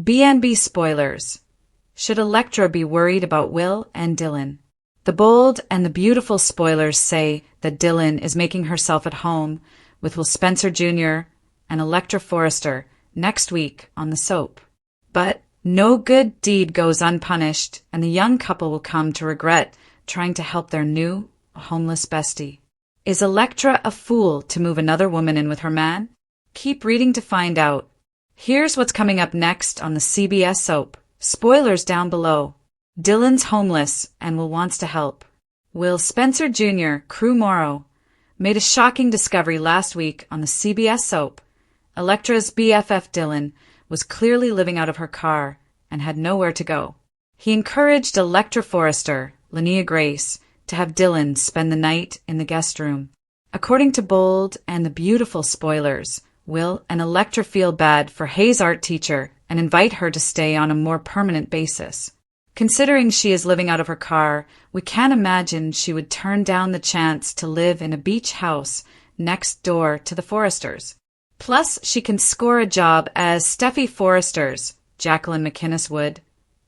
B&B spoilers. Should Electra be worried about Will and Dylan? The bold and the beautiful spoilers say that Dylan is making herself at home with Will Spencer Jr. and Electra Forrester next week on the soap. But no good deed goes unpunished, and the young couple will come to regret trying to help their new, homeless bestie. Is Electra a fool to move another woman in with her man? Keep reading to find out. Here's what's coming up next on the CBS soap. Spoilers down below. Dylan's homeless and Will wants to help. Will Spencer Jr., Crew Morrow, made a shocking discovery last week on the CBS soap. Electra's BFF Dylan was clearly living out of her car and had nowhere to go. He encouraged Electra Forrester, Linnea Grace, to have Dylan spend the night in the guest room. According to Bold and the beautiful spoilers, Will and Electra feel bad for Hayes' art teacher and invite her to stay on a more permanent basis. Considering she is living out of her car, we can't imagine she would turn down the chance to live in a beach house next door to the Forresters. Plus, she can score a job as Steffi Forrester's, Jacqueline McInnes would,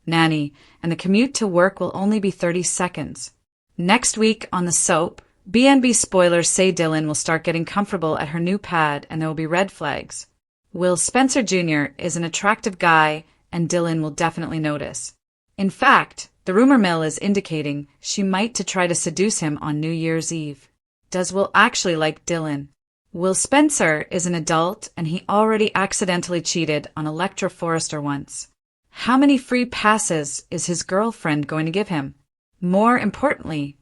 nanny, and the commute to work will only be 30 seconds. Next week on the soap, B&B spoilers say Dylan will start getting comfortable at her new pad and there will be red flags. Will Spencer Jr. is an attractive guy and Dylan will definitely notice. In fact, the rumor mill is indicating she might to try to seduce him on New Year's Eve. Does Will actually like Dylan? Will Spencer is an adult and he already accidentally cheated on Electra Forrester once. How many free passes is his girlfriend going to give him? More importantly,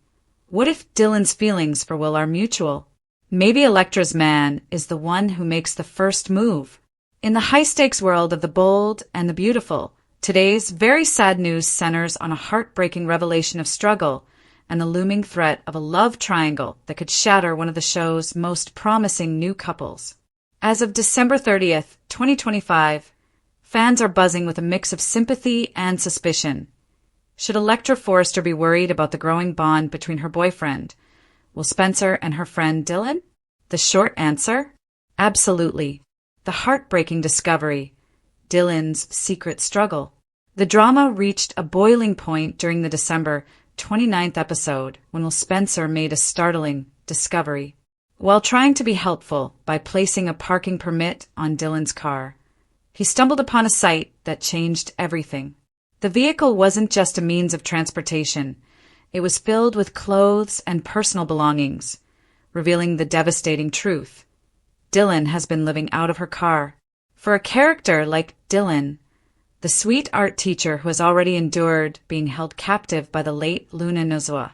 what if Dylan's feelings for Will are mutual? Maybe Electra's man is the one who makes the first move. In the high-stakes world of the bold and the beautiful, today's very sad news centers on a heartbreaking revelation of struggle and the looming threat of a love triangle that could shatter one of the show's most promising new couples. As of December 30th, 2025, fans are buzzing with a mix of sympathy and suspicion. Should Electra Forrester be worried about the growing bond between her boyfriend, Will Spencer, and her friend Dylan? The short answer? Absolutely. The heartbreaking discovery, Dylan's secret struggle. The drama reached a boiling point during the December 29th episode when Will Spencer made a startling discovery. While trying to be helpful by placing a parking permit on Dylan's car, he stumbled upon a site that changed everything. The vehicle wasn't just a means of transportation. It was filled with clothes and personal belongings, revealing the devastating truth. Dylan has been living out of her car. For a character like Dylan, the sweet art teacher who has already endured being held captive by the late Luna Nozawa,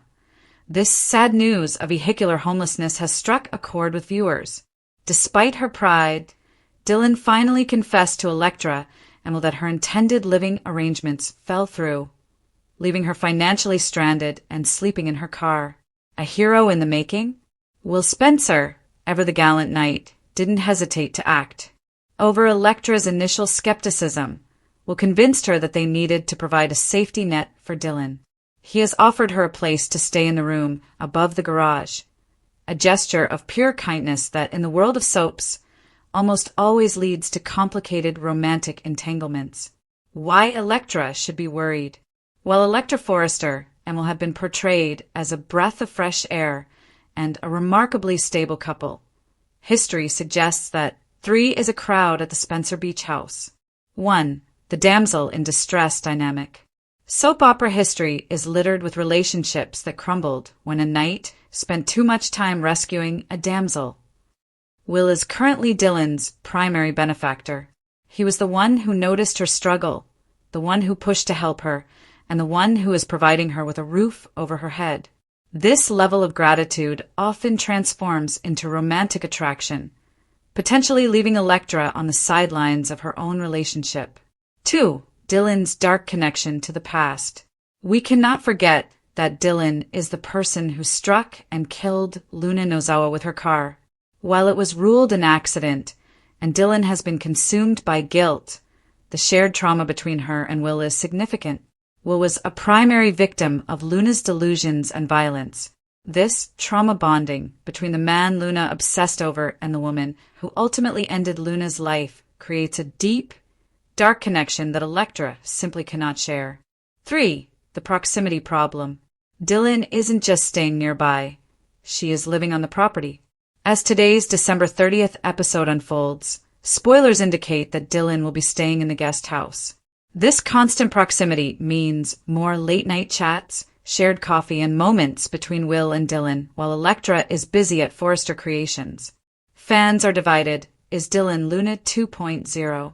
this sad news of vehicular homelessness has struck a chord with viewers. Despite her pride, Dylan finally confessed to Electra and that her intended living arrangements fell through, leaving her financially stranded and sleeping in her car. A hero in the making? Will Spencer, ever the gallant knight, didn't hesitate to act. Over Electra's initial skepticism, Will convinced her that they needed to provide a safety net for Dylan. He has offered her a place to stay in the room above the garage, a gesture of pure kindness that, in the world of soaps, almost always leads to complicated romantic entanglements. Why Electra should be worried? While Electra Forrester and Will have been portrayed as a breath of fresh air and a remarkably stable couple, history suggests that 3 is a crowd at the Spencer Beach house. 1. The damsel in distress dynamic. Soap opera history is littered with relationships that crumbled when a knight spent too much time rescuing a damsel. Will is currently Dylan's primary benefactor. He was the one who noticed her struggle, the one who pushed to help her, and the one who is providing her with a roof over her head. This level of gratitude often transforms into romantic attraction, potentially leaving Electra on the sidelines of her own relationship. 2. Dylan's dark connection to the past. We cannot forget that Dylan is the person who struck and killed Luna Nozawa with her car. While it was ruled an accident, and Dylan has been consumed by guilt, the shared trauma between her and Will is significant. Will was a primary victim of Luna's delusions and violence. This trauma bonding between the man Luna obsessed over and the woman who ultimately ended Luna's life creates a deep, dark connection that Electra simply cannott share. 3. The proximity problem. Dylan isn't just staying nearby. She is living on the property. As today's December 30th episode unfolds, spoilers indicate that Dylan will be staying in the guest house. This constant proximity means more late-night chats, shared coffee, and moments between Will and Dylan while Electra is busy at Forrester Creations. Fans are divided. Is Dylan Luna 2.0?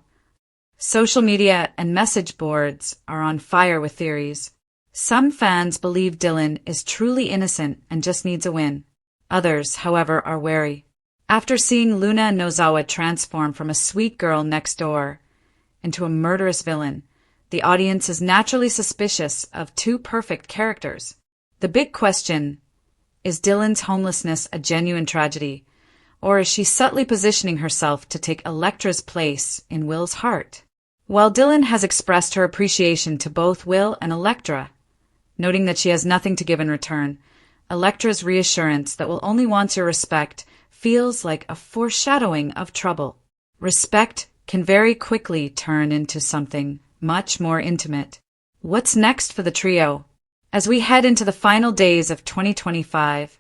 Social media and message boards are on fire with theories. Some fans believe Dylan is truly innocent and just needs a win. Others, however, are wary. After seeing Luna Nozawa transform from a sweet girl next door into a murderous villain, the audience is naturally suspicious of two perfect characters. The big question, is Dylan's homelessness a genuine tragedy, or is she subtly positioning herself to take Electra's place in Will's heart? While Dylan has expressed her appreciation to both Will and Electra, noting that she has nothing to give in return, Electra's reassurance that Will only wants your respect feels like a foreshadowing of trouble. Respect can very quickly turn into something much more intimate. What's next for the trio? As we head into the final days of 2025,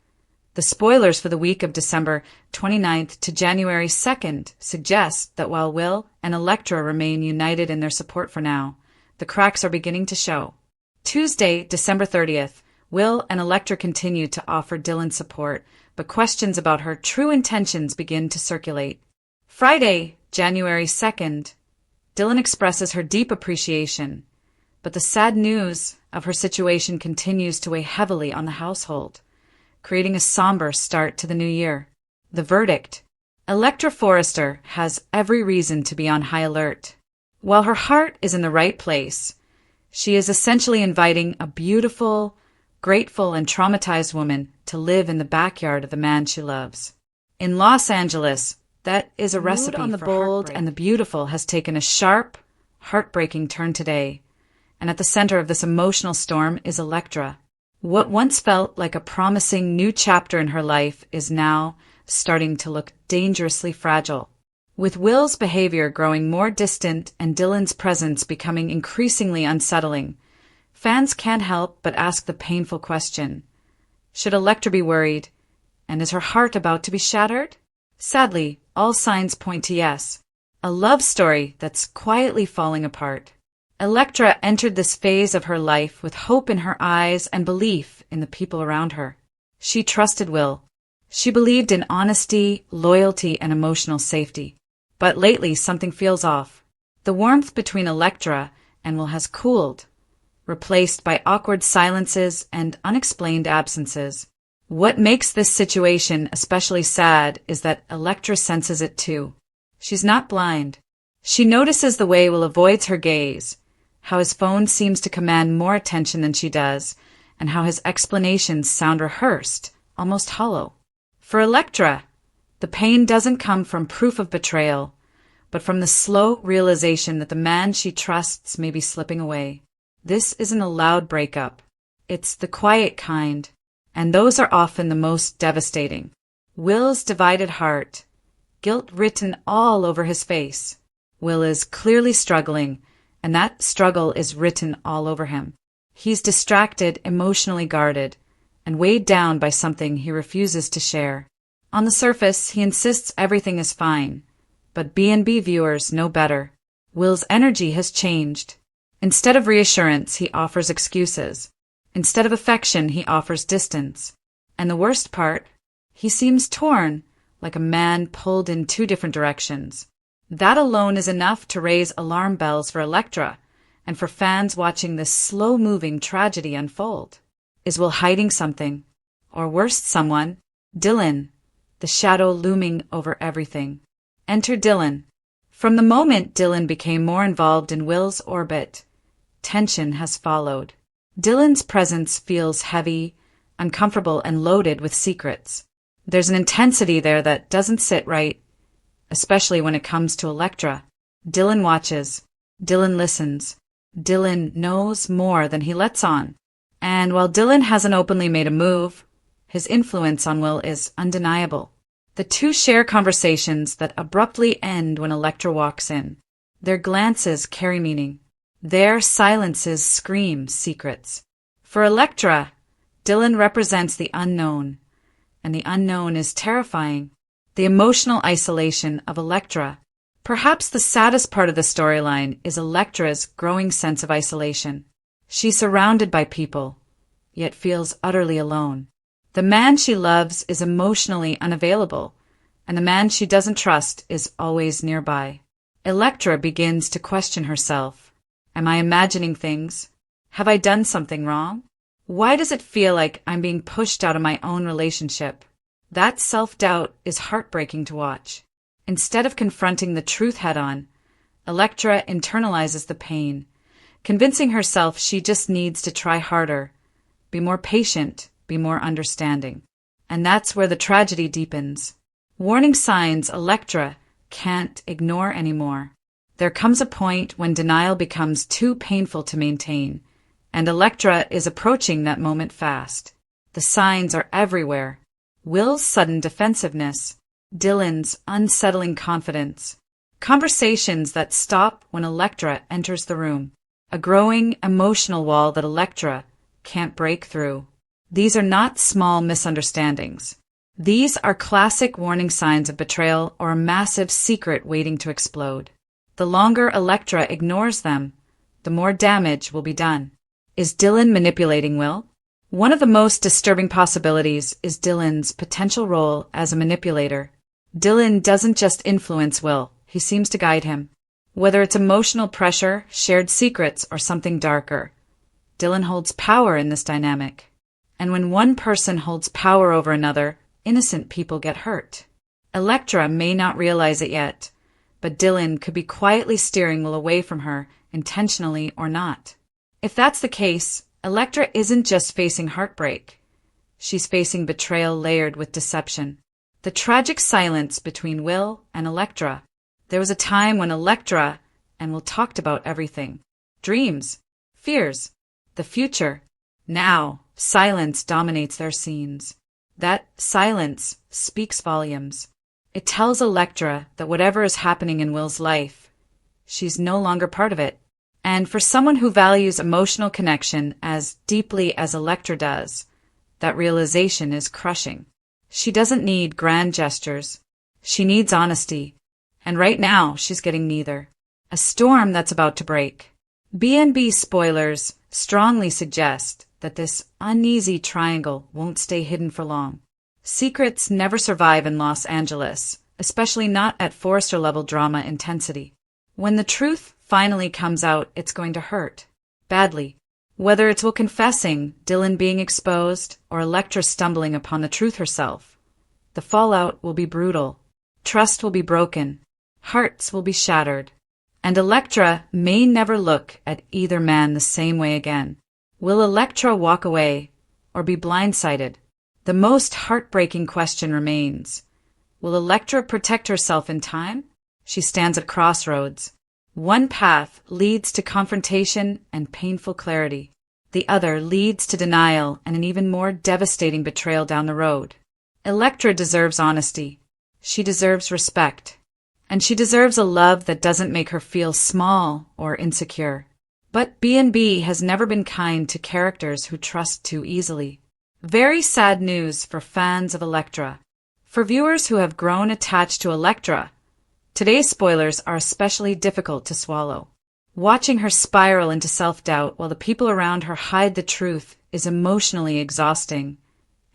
the spoilers for the week of December 29th to January 2nd suggest that while Will and Electra remain united in their support for now, the cracks are beginning to show. Tuesday, December 30th, Will and Electra continue to offer Dylan support, but questions about her true intentions begin to circulate. Friday, January 2nd, Dylan expresses her deep appreciation, but the sad news of her situation continues to weigh heavily on the household, creating a somber start to the new year. The verdict: Electra Forrester has every reason to be on high alert. While her heart is in the right place, she is essentially inviting a beautiful, grateful, and traumatized woman to live in the backyard of the man she loves. In Los Angeles, that is a recipe on the bold and the beautiful has taken a sharp, heartbreaking turn today, and at the center of this emotional storm is Electra. What once felt like a promising new chapter in her life is now starting to look dangerously fragile. With Will's behavior growing more distant and Dylan's presence becoming increasingly unsettling, fans can't help but ask the painful question: should Electra be worried, and is her heart about to be shattered? Sadly, all signs point to yes. A love story that's quietly falling apart. Electra entered this phase of her life with hope in her eyes and belief in the people around her. She trusted Will. She believed in honesty, loyalty, and emotional safety. But lately something feels off. The warmth between Electra and Will has cooled, replaced by awkward silences and unexplained absences. What makes this situation especially sad is that Electra senses it too. She's not blind. She notices the way Will avoids her gaze, how his phone seems to command more attention than she does, and how his explanations sound rehearsed, almost hollow. For Electra, the pain doesn't come from proof of betrayal, but from the slow realization that the man she trusts may be slipping away. This isn't a loud breakup. It's the quiet kind, and those are often the most devastating. Will's divided heart, guilt written all over his face. Will is clearly struggling, and that struggle is written all over him. He's distracted, emotionally guarded, and weighed down by something he refuses to share. On the surface, he insists everything is fine, but B&B viewers know better. Will's energy has changed. Instead of reassurance, he offers excuses. Instead of affection, he offers distance. And the worst part, he seems torn, like a man pulled in two different directions. That alone is enough to raise alarm bells for Electra and for fans watching this slow-moving tragedy unfold. Is Will hiding something? Or worse, someone? Dylan, the shadow looming over everything. Enter Dylan. From the moment Dylan became more involved in Will's orbit, tension has followed. Dylan's presence feels heavy, uncomfortable, and loaded with secrets. There's an intensity there that doesn't sit right, especially when it comes to Electra. Dylan watches. Dylan listens. Dylan knows more than he lets on. And while Dylan hasn't openly made a move, his influence on Will is undeniable. The two share conversations that abruptly end when Electra walks in. Their glances carry meaning. Their silences scream secrets. For Electra, Dylan represents the unknown, and the unknown is terrifying. The emotional isolation of Electra. Perhaps the saddest part of the storyline is Electra's growing sense of isolation. She's surrounded by people, yet feels utterly alone. The man she loves is emotionally unavailable, and the man she doesn't trust is always nearby. Electra begins to question herself. Am I imagining things? Have I done something wrong? Why does it feel like I'm being pushed out of my own relationship? That self-doubt is heartbreaking to watch. Instead of confronting the truth head-on, Electra internalizes the pain, convincing herself she just needs to try harder, be more patient, be more understanding. And that's where the tragedy deepens. Warning signs Electra can't ignore anymore. There comes a point when denial becomes too painful to maintain, and Electra is approaching that moment fast. The signs are everywhere. Will's sudden defensiveness, Dylan's unsettling confidence, conversations that stop when Electra enters the room, a growing emotional wall that Electra can't break through. These are not small misunderstandings. These are classic warning signs of betrayal or a massive secret waiting to explode. The longer Electra ignores them, the more damage will be done. Is Dylan manipulating Will? One of the most disturbing possibilities is Dylan's potential role as a manipulator. Dylan doesn't just influence Will, he seems to guide him. Whether it's emotional pressure, shared secrets, or something darker, Dylan holds power in this dynamic. And when one person holds power over another, innocent people get hurt. Electra may not realize it yet, but Dylan could be quietly steering Will away from her, intentionally or not. If that's the case, Electra isn't just facing heartbreak. She's facing betrayal layered with deception. The tragic silence between Will and Electra. There was a time when Electra and Will talked about everything. Dreams, fears, the future. Now, silence dominates their scenes. That silence speaks volumes. It tells Electra that whatever is happening in Will's life, she's no longer part of it. And for someone who values emotional connection as deeply as Electra does, that realization is crushing. She doesn't need grand gestures. She needs honesty. And right now, she's getting neither. A storm that's about to break. B&B spoilers strongly suggest that this uneasy triangle won't stay hidden for long. Secrets never survive in Los Angeles, especially not at Forrester-level drama intensity. When the truth finally comes out, it's going to hurt. Badly. Whether it's Will confessing, Dylan being exposed, or Electra stumbling upon the truth herself, the fallout will be brutal. Trust will be broken. Hearts will be shattered. And Electra may never look at either man the same way again. Will Electra walk away, or be blindsided? The most heartbreaking question remains. Will Electra protect herself in time? She stands at crossroads. One path leads to confrontation and painful clarity. The other leads to denial and an even more devastating betrayal down the road. Electra deserves honesty. She deserves respect. And she deserves a love that doesn't make her feel small or insecure. But B&B has never been kind to characters who trust too easily. Very sad news for fans of Electra. For viewers who have grown attached to Electra, today's spoilers are especially difficult to swallow. Watching her spiral into self-doubt while the people around her hide the truth is emotionally exhausting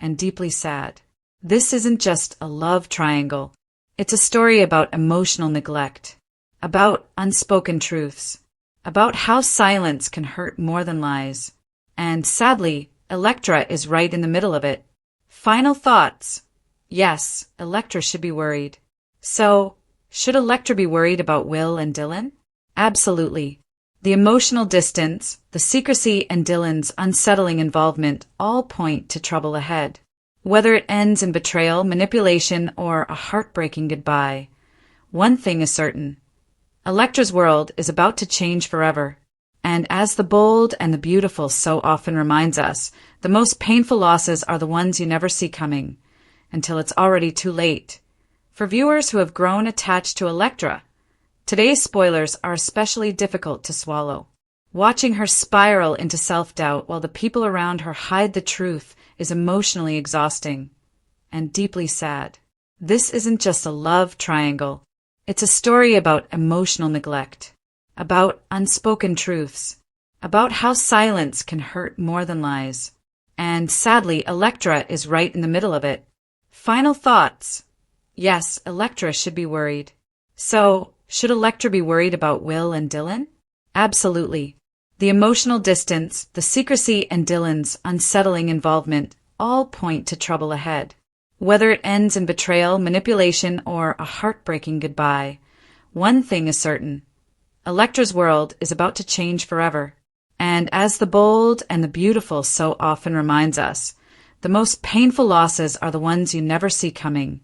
and deeply sad. This isn't just a love triangle. It's a story about emotional neglect, about unspoken truths, about how silence can hurt more than lies. And sadly, Electra is right in the middle of it. Final thoughts. Yes, Electra should be worried. So, should Electra be worried about Will and Dylan? Absolutely. The emotional distance, the secrecy, and Dylan's unsettling involvement all point to trouble ahead. Whether it ends in betrayal, manipulation, or a heartbreaking goodbye, one thing is certain. Electra's world is about to change forever. And as the bold and the beautiful so often reminds us, the most painful losses are the ones you never see coming, until it's already too late. For viewers who have grown attached to Electra, Today's spoilers are especially difficult to swallow. Watching her spiral into self-doubt while the people around her hide the truth is emotionally exhausting and deeply sad. This isn't just a love triangle. It's a story about emotional neglect, about unspoken truths, about how silence can hurt more than lies. And sadly, Electra is right in the middle of it. Final thoughts. Yes, Electra should be worried. So, should Electra be worried about Will and Dylan? Absolutely. The emotional distance, the secrecy, and Dylan's unsettling involvement all point to trouble ahead. Whether it ends in betrayal, manipulation, or a heartbreaking goodbye, one thing is certain. Electra's world is about to change forever. And as the bold and the beautiful so often reminds us, the most painful losses are the ones you never see coming,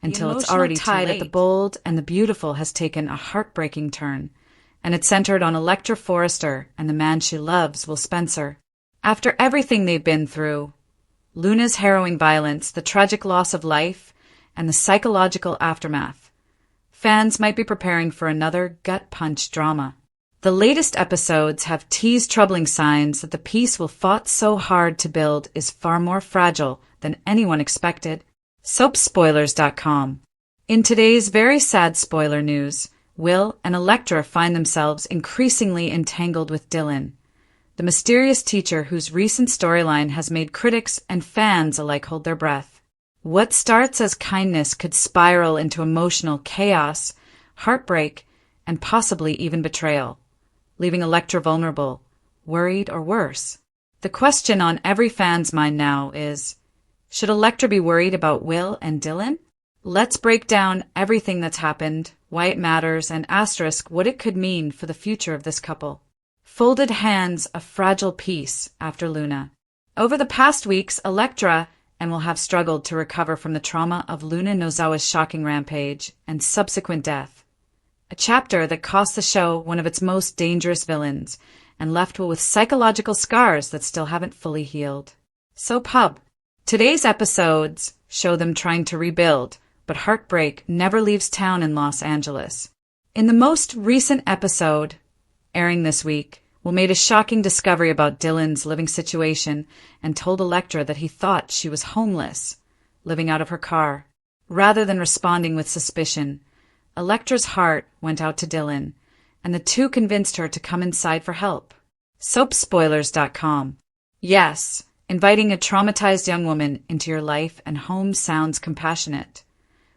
until it's already tide at the bold and the beautiful has taken a heartbreaking turn, and it's centered on Electra Forrester and the man she loves, Will Spencer. After everything they've been through, Luna's harrowing violence, the tragic loss of life, and the psychological aftermath, fans might be preparing for another gut-punch drama. The latest episodes have teased troubling signs that the piece Will fought so hard to build is far more fragile than anyone expected. Soapspoilers.com. In today's very sad spoiler news, Will and Electra find themselves increasingly entangled with Dylan, the mysterious teacher whose recent storyline has made critics and fans alike hold their breath. What starts as kindness could spiral into emotional chaos, heartbreak, and possibly even betrayal, leaving Electra vulnerable, worried, or worse. The question on every fan's mind now is, should Electra be worried about Will and Dylan? Let's break down everything that's happened, why it matters, and asterisk what it could mean for the future of this couple. Folded hands, a fragile piece after Luna. Over the past weeks, Electra and will have struggled to recover from the trauma of Luna Nozawa's shocking rampage and subsequent death. A chapter that cost the show one of its most dangerous villains and left Will with psychological scars that still haven't fully healed. So Pub. Today's episodes show them trying to rebuild, but heartbreak never leaves town in Los Angeles. In the most recent episode, airing this week, Will made a shocking discovery about Dylan's living situation and told Electra that he thought she was homeless, living out of her car. Rather than responding with suspicion, Electra's heart went out to Dylan, and the two convinced her to come inside for help. Soapspoilers.com. Yes, inviting a traumatized young woman into your life and home sounds compassionate,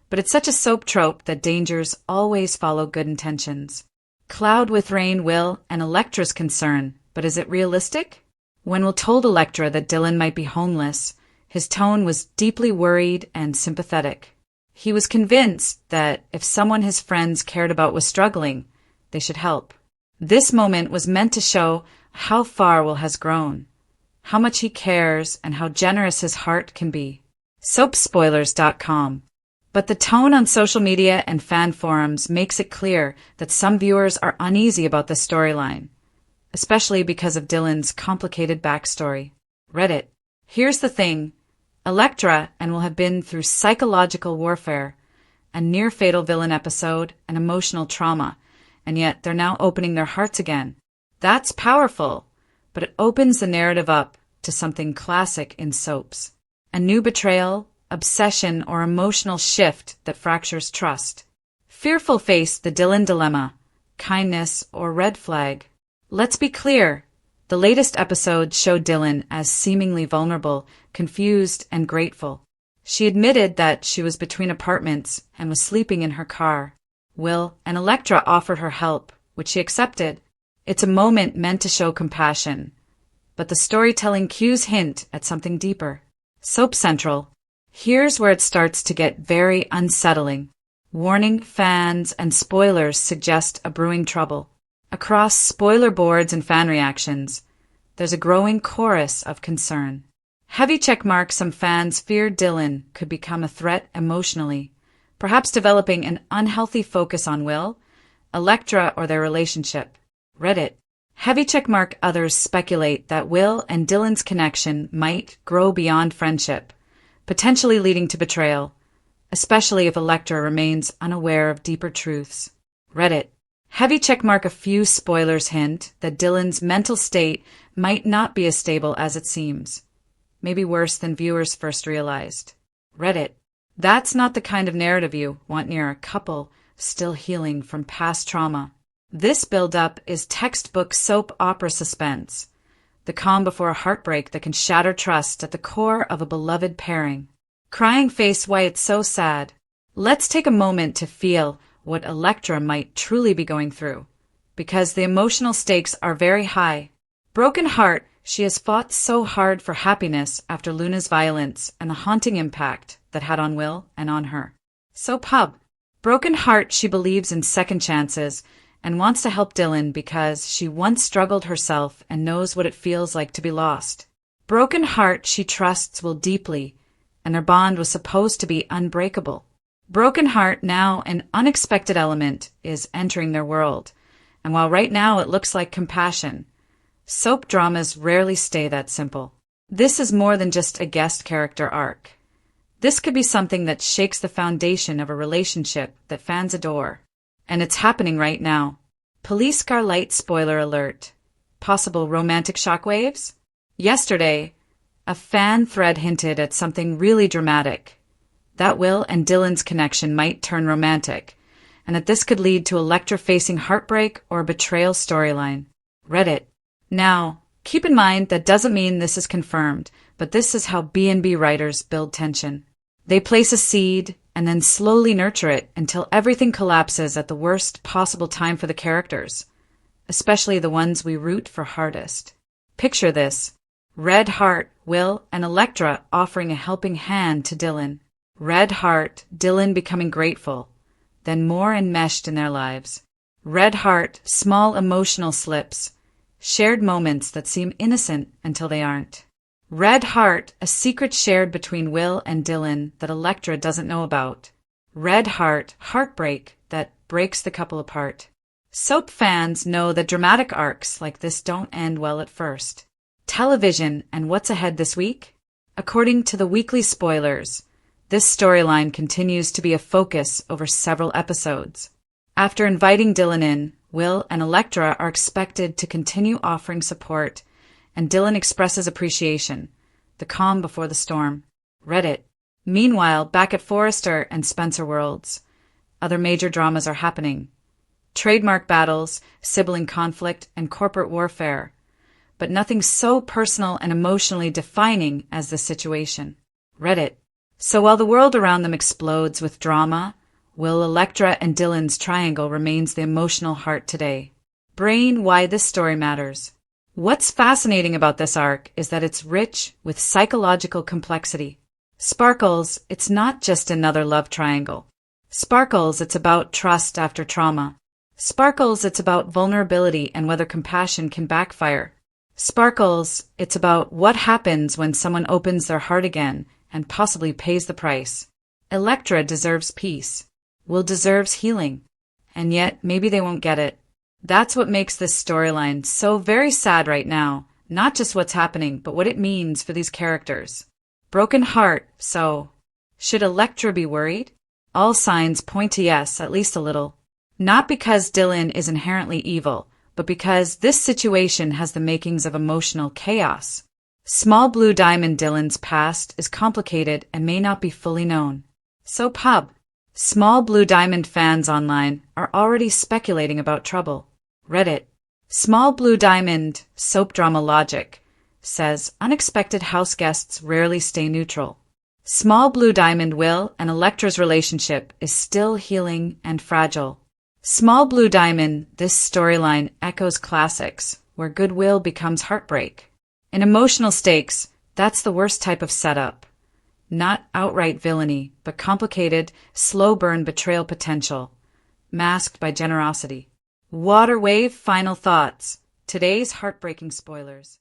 but it's such a soap trope that dangers always follow good intentions. Cloud with rain, Will and Electra's concern, but is it realistic? When Will told Electra that Dylan might be homeless, his tone was deeply worried and sympathetic. He was convinced that if someone his friends cared about was struggling, they should help. This moment was meant to show how far Will has grown, how much he cares, and how generous his heart can be. Soapspoilers.com. But the tone on social media and fan forums makes it clear that some viewers are uneasy about the storyline, especially because of Dylan's complicated backstory. Reddit. Here's the thing. Electra and Will have been through psychological warfare, a near-fatal villain episode, and emotional trauma, and yet they're now opening their hearts again. That's powerful, but it opens the narrative up to something classic in soaps. A new betrayal, obsession, or emotional shift that fractures trust. Fearful face the Dylan dilemma, kindness or red flag. Let's be clear. The latest episode showed Dylan as seemingly vulnerable, confused, and grateful. She admitted that she was between apartments and was sleeping in her car. Will and Electra offered her help, which she accepted. It's a moment meant to show compassion, but the storytelling cues hint at something deeper. Soap Central. Here's where it starts to get very unsettling. Warning, fans and spoilers suggest a brewing trouble. Across spoiler boards and fan reactions, there's a growing chorus of concern. Heavy checkmark, some fans fear Dylan could become a threat emotionally, perhaps developing an unhealthy focus on Will, Electra, or their relationship. Reddit. Heavy checkmark, others speculate that Will and Dylan's connection might grow beyond friendship, potentially leading to betrayal, especially if Electra remains unaware of deeper truths. Reddit. Heavy checkmark. A few spoilers hint that Dylan's mental state might not be as stable as it seems. Maybe worse than viewers first realized. Reddit. That's not the kind of narrative you want near a couple still healing from past trauma. This build-up is textbook soap opera suspense. The calm before a heartbreak that can shatter trust at the core of a beloved pairing. Crying face. Why it's so sad. Let's take a moment to feel what Electra might truly be going through, because the emotional stakes are very high. Broken heart. She has fought so hard for happiness after Luna's violence and the haunting impact that had on Will and on her. So pub. Broken heart. She believes in second chances and wants to help Dylan because she once struggled herself and knows what it feels like to be lost. Broken heart. She trusts Will deeply, and their bond was supposed to be unbreakable. Broken heart. Now an unexpected element is entering their world, and while right now it looks like compassion, soap dramas rarely stay that simple. This is more than just a guest character arc. This could be something that shakes the foundation of a relationship that fans adore. And it's happening right now. Police car light spoiler alert. Possible romantic shockwaves? Yesterday, a fan thread hinted at something really dramatic. That Will and Dylan's connection might turn romantic, and that this could lead to Electra facing heartbreak or betrayal storyline. Reddit. Now, keep in mind that doesn't mean this is confirmed, but this is how B&B writers build tension. They place a seed and then slowly nurture it until everything collapses at the worst possible time for the characters, especially the ones we root for hardest. Picture this. Red heart, Will and Electra offering a helping hand to Dylan. Red heart, Dylan becoming grateful, then more enmeshed in their lives. Red heart, small emotional slips, shared moments that seem innocent until they aren't. Red heart, a secret shared between Will and Dylan that Electra doesn't know about. Red heart, heartbreak that breaks the couple apart. Soap fans know that dramatic arcs like this don't end well at first. Television and what's ahead this week? According to the weekly spoilers, this storyline continues to be a focus over several episodes. After inviting Dylan in, Will and Electra are expected to continue offering support, and Dylan expresses appreciation, the calm before the storm. Reddit. Meanwhile, back at Forrester and Spencer Worlds, other major dramas are happening. Trademark battles, sibling conflict, and corporate warfare. But nothing so personal and emotionally defining as this situation. Reddit. So while the world around them explodes with drama, Will, Electra, and Dylan's triangle remains the emotional heart today. Brain, why this story matters. What's fascinating about this arc is that it's rich with psychological complexity. Sparkles, it's not just another love triangle. Sparkles, it's about trust after trauma. Sparkles, it's about vulnerability and whether compassion can backfire. Sparkles, it's about what happens when someone opens their heart again and possibly pays the price. Electra deserves peace. Will deserves healing. And yet, maybe they won't get it. That's what makes this storyline so very sad right now. Not just what's happening, but what it means for these characters. Broken heart, so. Should Electra be worried? All signs point to yes, at least a little. Not because Dylan is inherently evil, but because this situation has the makings of emotional chaos. Small Blue Diamond Dylan's past is complicated and may not be fully known. So pub. Small Blue Diamond fans online are already speculating about trouble. Reddit. Small Blue Diamond, soap drama logic, says unexpected house guests rarely stay neutral. Small Blue Diamond Will and Electra's relationship is still healing and fragile. Small Blue Diamond, this storyline echoes classics, where goodwill becomes heartbreak. In emotional stakes, that's the worst type of setup. Not outright villainy, but complicated, slow-burn betrayal potential, masked by generosity. Water Wave final thoughts. Today's heartbreaking spoilers.